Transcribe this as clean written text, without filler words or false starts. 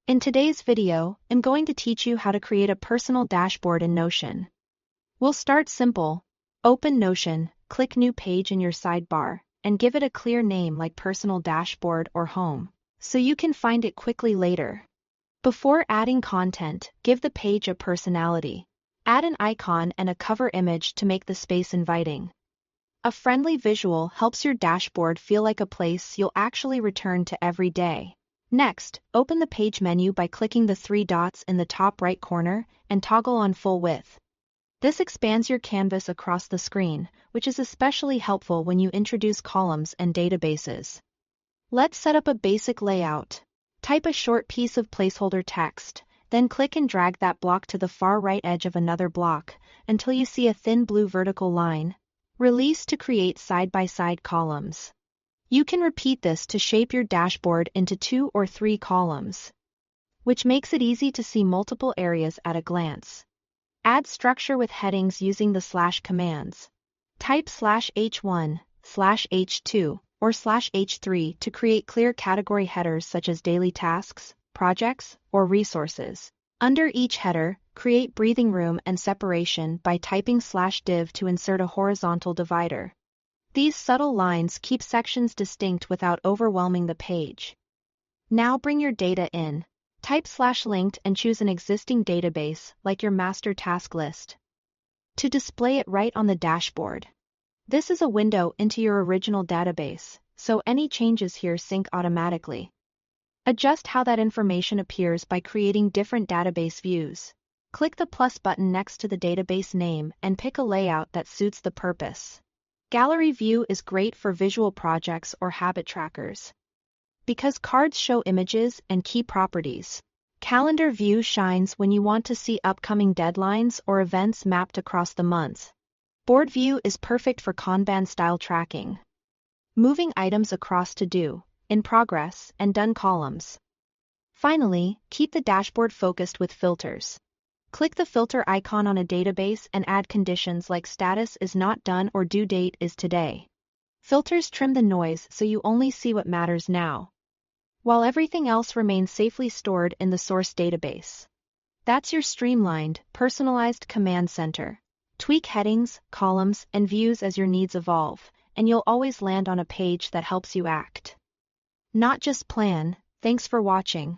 In today's video, I'm going to teach you how to create a personal dashboard in Notion. We'll start simple. Open Notion, click New Page in your sidebar, and give it a clear name like Personal Dashboard or Home, so you can find it quickly later. Before adding content, give the page a personality. Add an icon and a cover image to make the space inviting. A friendly visual helps your dashboard feel like a place you'll actually return to every day. Next, open the page menu by clicking the three dots in the top right corner and toggle on full width. This expands your canvas across the screen, which is especially helpful when you introduce columns and databases. Let's set up a basic layout. Type a short piece of placeholder text, then click and drag that block to the far right edge of another block until you see a thin blue vertical line. Release to create side-by-side columns. You can repeat this to shape your dashboard into 2 or 3 columns, which makes it easy to see multiple areas at a glance. Add structure with headings using the slash commands. Type /H1, /H2, or /H3 to create clear category headers such as daily tasks, projects, or resources. Under each header, create breathing room and separation by typing /div to insert a horizontal divider. These subtle lines keep sections distinct without overwhelming the page. Now bring your data in. Type /linked and choose an existing database, like your master task list, to display it right on the dashboard. This is a window into your original database, so any changes here sync automatically. Adjust how that information appears by creating different database views. Click the plus button next to the database name and pick a layout that suits the purpose. Gallery view is great for visual projects or habit trackers, because cards show images and key properties. Calendar view shines when you want to see upcoming deadlines or events mapped across the months. Board view is perfect for Kanban-style tracking, moving items across to-do, in progress, and done columns. Finally, keep the dashboard focused with filters. Click the filter icon on a database and add conditions like status is not done or due date is today. Filters trim the noise so you only see what matters now, while everything else remains safely stored in the source database. That's your streamlined, personalized command center. Tweak headings, columns, and views as your needs evolve, and you'll always land on a page that helps you act, not just plan. Thanks for watching.